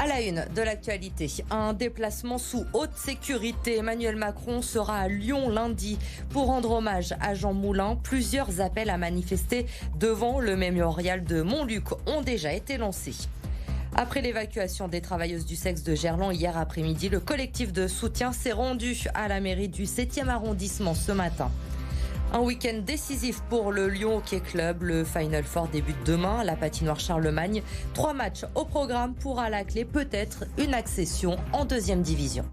À la une de l'actualité, un déplacement sous haute sécurité. Emmanuel Macron sera à Lyon lundi pour rendre hommage à Jean Moulin. Plusieurs appels à manifester devant le mémorial de Montluc ont déjà été lancés. Après l'évacuation des travailleuses du sexe de Gerland hier après-midi, le collectif de soutien s'est rendu à la mairie du 7e arrondissement ce matin. Un week-end décisif pour le Lyon Hockey Club. Le Final Four débute demain à la patinoire Charlemagne. 3 matchs au programme pour à la clé peut-être une accession en 2e division.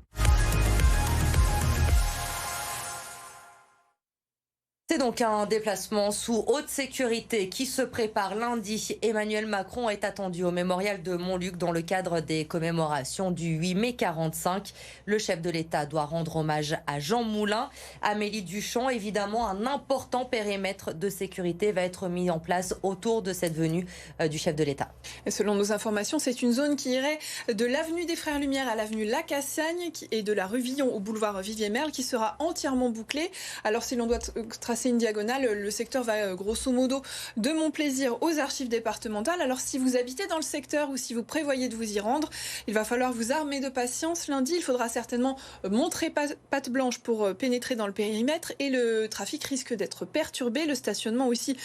C'est donc un déplacement sous haute sécurité qui se prépare lundi. Emmanuel Macron est attendu au mémorial de Montluc dans le cadre des commémorations du 8 mai 45. Le chef de l'État doit rendre hommage à Jean Moulin. Amélie Duchamp, évidemment, un important périmètre de sécurité va être mis en place autour de cette venue du chef de l'État. Et selon nos informations, c'est une zone qui irait de l'avenue des Frères Lumière à l'avenue Lacassagne et de la rue Villon au boulevard Vivier-Merle qui sera entièrement bouclée. Alors si l'on doit tracer une diagonale, le secteur va grosso modo de Montplaisir aux archives départementales. Alors si vous habitez dans le secteur ou si vous prévoyez de vous y rendre, il va falloir vous armer de patience. Lundi, il faudra certainement montrer patte blanche pour pénétrer dans le périmètre et le trafic risque d'être perturbé. Le stationnement aussi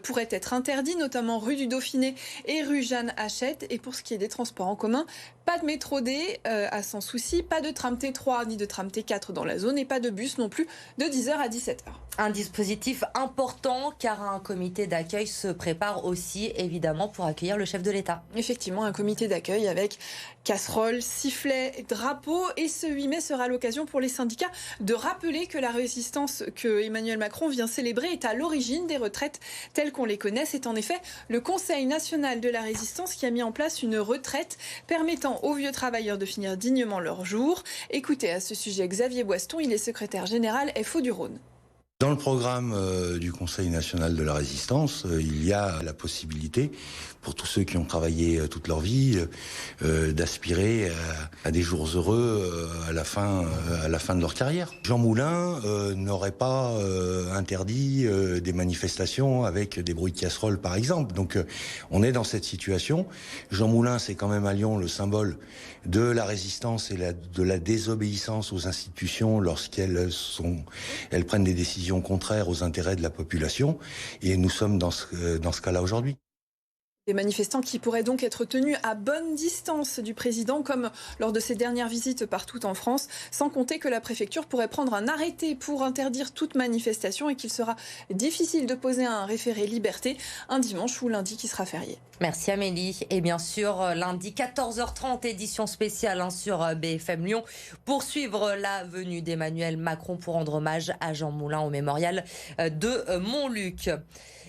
pourrait être interdit, notamment rue du Dauphiné et rue Jeanne Hachette. Et pour ce qui est des transports en commun, pas de métro D à Sans Souci, pas de tram T3 ni de tram T4 dans la zone et pas de bus non plus de 10h à 17h. Un dispositif important car un comité d'accueil se prépare aussi évidemment pour accueillir le chef de l'État. Effectivement, un comité d'accueil avec casseroles, sifflets, drapeaux et ce 8 mai sera l'occasion pour les syndicats de rappeler que la résistance que Emmanuel Macron vient célébrer est à l'origine des retraites telles qu'on les connaît. C'est en effet le Conseil national de la résistance qui a mis en place une retraite permettant aux vieux travailleurs de finir dignement leur jour. Écoutez à ce sujet Xavier Boiston, il est secrétaire général FO du Rhône. Dans le programme du Conseil national de la résistance, il y a la possibilité pour tous ceux qui ont travaillé toute leur vie d'aspirer à des jours heureux à la fin de leur carrière. Jean Moulin n'aurait pas interdit des manifestations avec des bruits de casseroles par exemple. Donc on est dans cette situation. Jean Moulin, c'est quand même à Lyon le symbole de la résistance et de la désobéissance aux institutions lorsqu'elles prennent des décisions contraires aux intérêts de la population. Et nous sommes dans ce cas-là aujourd'hui. Des manifestants qui pourraient donc être tenus à bonne distance du président, comme lors de ses dernières visites partout en France, sans compter que la préfecture pourrait prendre un arrêté pour interdire toute manifestation et qu'il sera difficile de poser un référé liberté un dimanche ou lundi qui sera férié. Merci Amélie. Et bien sûr, lundi 14h30, édition spéciale sur BFM Lyon, pour suivre la venue d'Emmanuel Macron pour rendre hommage à Jean Moulin au mémorial de Montluc.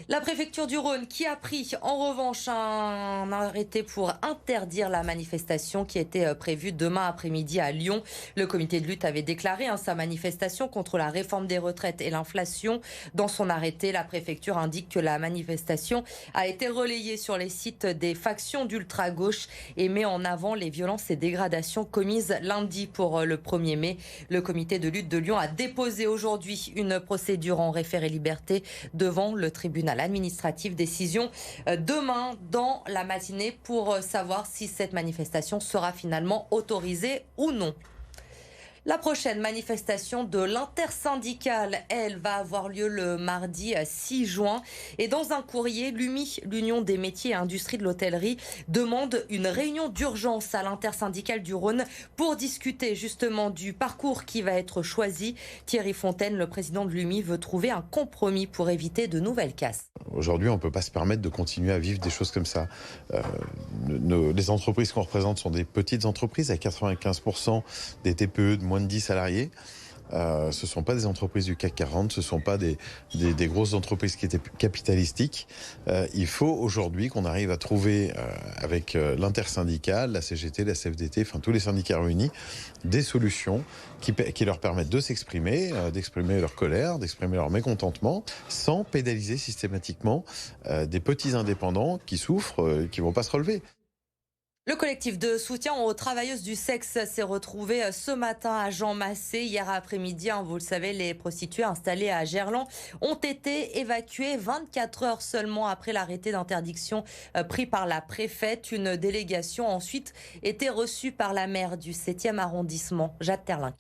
La préfecture du Rhône qui a pris en revanche un arrêté pour interdire la manifestation qui était prévue demain après-midi à Lyon. Le comité de lutte avait déclaré sa manifestation contre la réforme des retraites et l'inflation. Dans son arrêté, la préfecture indique que la manifestation a été relayée sur les sites des factions d'ultra-gauche et met en avant les violences et dégradations commises lundi pour le 1er mai. Le comité de lutte de Lyon a déposé aujourd'hui une procédure en référé liberté devant le tribunal administratif. Décision demain dans la matinée pour savoir si cette manifestation sera finalement autorisée ou non. La prochaine manifestation de l'intersyndicale, elle, va avoir lieu le mardi 6 juin. Et dans un courrier, l'UMI, l'Union des métiers et industries de l'hôtellerie, demande une réunion d'urgence à l'intersyndicale du Rhône pour discuter justement du parcours qui va être choisi. Thierry Fontaine, le président de l'UMI, veut trouver un compromis pour éviter de nouvelles casses. Aujourd'hui, on ne peut pas se permettre de continuer à vivre des choses comme ça. Les entreprises qu'on représente sont des petites entreprises, à 95% des TPE de moins de 10 salariés. Ce ne sont pas des entreprises du CAC 40, ce ne sont pas des grosses entreprises qui étaient capitalistiques. Il faut aujourd'hui qu'on arrive à trouver, avec l'intersyndicale, la CGT, la CFDT, enfin tous les syndicats réunis, des solutions qui leur permettent de s'exprimer, d'exprimer leur colère, d'exprimer leur mécontentement, sans pénaliser systématiquement des petits indépendants qui souffrent, qui ne vont pas se relever. Le collectif de soutien aux travailleuses du sexe s'est retrouvé ce matin à Jean Massé. Hier après-midi, vous le savez, les prostituées installées à Gerland ont été évacuées 24 heures seulement après l'arrêté d'interdiction pris par la préfète. Une délégation a ensuite été reçue par la maire du 7e arrondissement, Jade Terlin.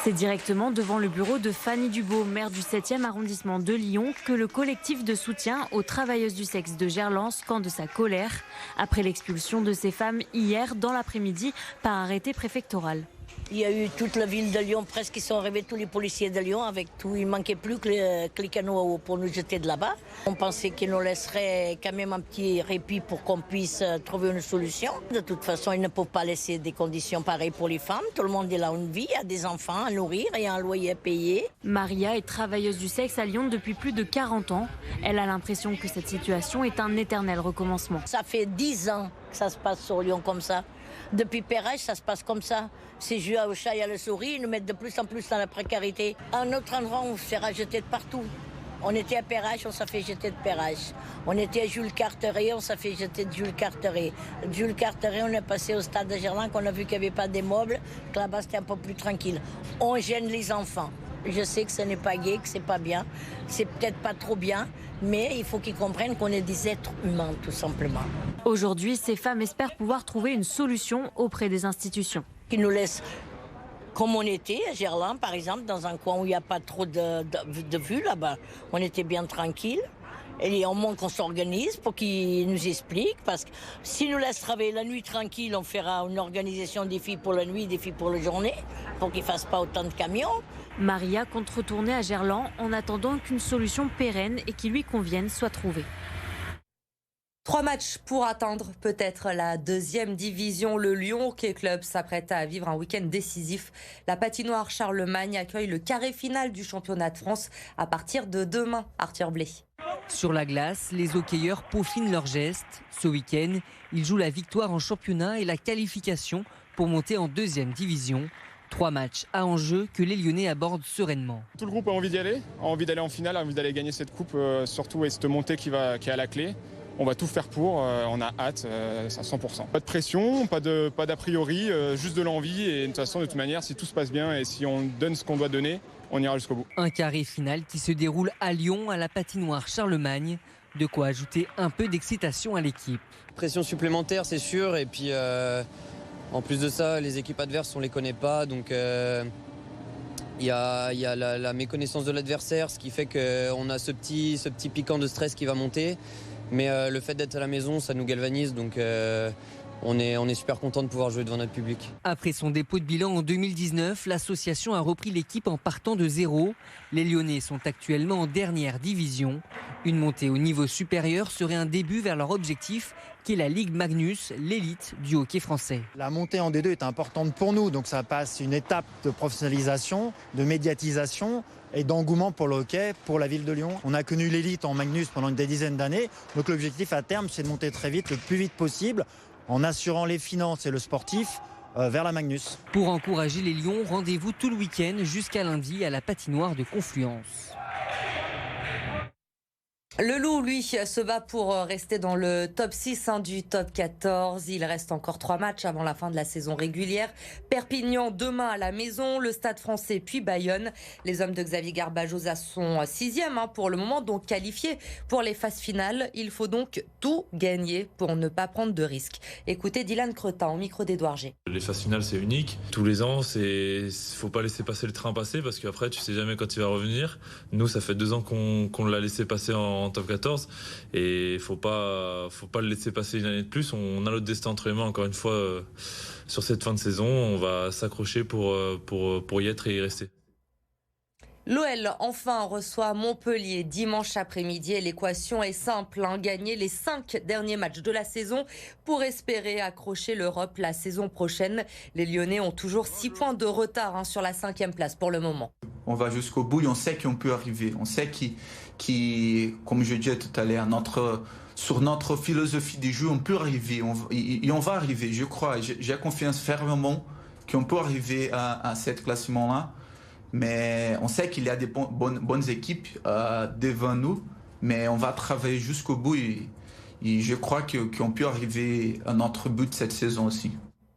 C'est directement devant le bureau de Fanny Dubo, maire du 7e arrondissement de Lyon, que le collectif de soutien aux travailleuses du sexe de Gerland scande sa colère après l'expulsion de ces femmes hier dans l'après-midi par arrêté préfectoral. Il y a eu toute la ville de Lyon, presque, qui sont arrivés, tous les policiers de Lyon, avec tout. Il ne manquait plus que les canaux pour nous jeter de là-bas. On pensait qu'ils nous laisseraient quand même un petit répit pour qu'on puisse trouver une solution. De toute façon, ils ne peuvent pas laisser des conditions pareilles pour les femmes. Tout le monde a une vie, a des enfants à nourrir et un loyer à payer. Maria est travailleuse du sexe à Lyon depuis plus de 40 ans. Elle a l'impression que cette situation est un éternel recommencement. Ça fait 10 ans que ça se passe sur Lyon comme ça. Depuis Perrèche, ça se passe comme ça. C'est joué au chat et à la souris, ils nous mettent de plus en plus dans la précarité. À un autre endroit, on se fera jeter de partout. On était à Perrèche, on s'est fait jeter de Perrèche. On était à Jules Carteret, on s'est fait jeter de Jules Carteret. Jules Carteret, on est passé au stade de Gerland, qu'on a vu qu'il n'y avait pas des meubles, que là-bas c'était un peu plus tranquille. On gêne les enfants. Je sais que ce n'est pas gai, que c'est pas bien. C'est peut-être pas trop bien, mais il faut qu'ils comprennent qu'on est des êtres humains, tout simplement. Aujourd'hui, ces femmes espèrent pouvoir trouver une solution auprès des institutions. Qu'ils nous laissent comme on était à Gerland, par exemple, dans un coin où il n'y a pas trop de vue là-bas. On était bien tranquille. Et au moins qu'on s'organise pour qu'ils nous expliquent. Parce que s'ils nous laissent travailler la nuit tranquille, on fera une organisation des filles pour la nuit, des filles pour la journée, pour qu'ils ne fassent pas autant de camions. Maria compte retourner à Gerland en attendant qu'une solution pérenne et qui lui convienne soit trouvée. 3 matchs pour atteindre peut-être la 2e division. Le Lyon Hockey Club s'apprête à vivre un week-end décisif. La patinoire Charlemagne accueille le carré final du championnat de France à partir de demain. Arthur Blé. Sur la glace, les hockeyeurs peaufinent leurs gestes. Ce week-end, ils jouent la victoire en championnat et la qualification pour monter en 2e division. 3 matchs à enjeu que les Lyonnais abordent sereinement. Tout le groupe a envie d'y aller, a envie d'aller en finale, a envie d'aller gagner cette coupe, surtout et cette montée qui est à la clé. On va tout faire pour, on a hâte à 100%. Pas de pression, pas d'a priori, juste de l'envie et de toute manière, si tout se passe bien et si on donne ce qu'on doit donner, on ira jusqu'au bout. Un carré final qui se déroule à Lyon, à la patinoire Charlemagne. De quoi ajouter un peu d'excitation à l'équipe. Pression supplémentaire, c'est sûr, et puis en plus de ça, les équipes adverses, on les connaît pas, donc il y a la méconnaissance de l'adversaire, ce qui fait qu'on a ce petit piquant de stress qui va monter. Mais le fait d'être à la maison, ça nous galvanise, donc on est super content de pouvoir jouer devant notre public. Après son dépôt de bilan en 2019, l'association a repris l'équipe en partant de zéro. Les Lyonnais sont actuellement en dernière division. Une montée au niveau supérieur serait un début vers leur objectif, qui est la Ligue Magnus, l'élite du hockey français. La montée en D2 est importante pour nous, donc ça passe une étape de professionnalisation, de médiatisation et d'engouement pour le hockey, pour la ville de Lyon. On a connu l'élite en Magnus pendant des dizaines d'années, donc l'objectif à terme, c'est de monter très vite, le plus vite possible, en assurant les finances et le sportif vers la Magnus. Pour encourager les Lions, rendez-vous tout le week-end jusqu'à lundi à la patinoire de Confluence. Le Loup, lui, se bat pour rester dans le top 6 du top 14. Il reste encore 3 matchs avant la fin de la saison régulière. Perpignan demain à la maison, le Stade Français puis Bayonne. Les hommes de Xavier Garbajosa sont 6e pour le moment, donc qualifiés pour les phases finales. Il faut donc tout gagner pour ne pas prendre de risques. Écoutez Dylan Cretin au micro d'Edouard G. Les phases finales, c'est unique. Tous les ans, faut pas laisser passer le train passer parce qu'après, tu sais jamais quand il va revenir. Nous, ça fait 2 ans qu'on l'a laissé passer en top 14 et faut pas le laisser passer une année de plus. On a notre destin entre les mains encore une fois sur cette fin de saison. On va s'accrocher pour y être et y rester. L'OL enfin reçoit Montpellier dimanche après-midi et l'équation est simple, gagner les 5 derniers matchs de la saison pour espérer accrocher l'Europe la saison prochaine. Les Lyonnais ont toujours 6 points de retard sur la 5e place pour le moment. On va jusqu'au bout et on sait qu'on peut arriver. On sait comme je disais tout à l'heure, sur notre philosophie de jeu, on peut arriver. On va arriver, je crois. J'ai confiance fermement qu'on peut arriver à ce classement-là. Mais on sait qu'il y a des bonnes équipes devant nous. Mais on va travailler jusqu'au bout et Et je crois qu'on peut arriver à notre but cette saison aussi.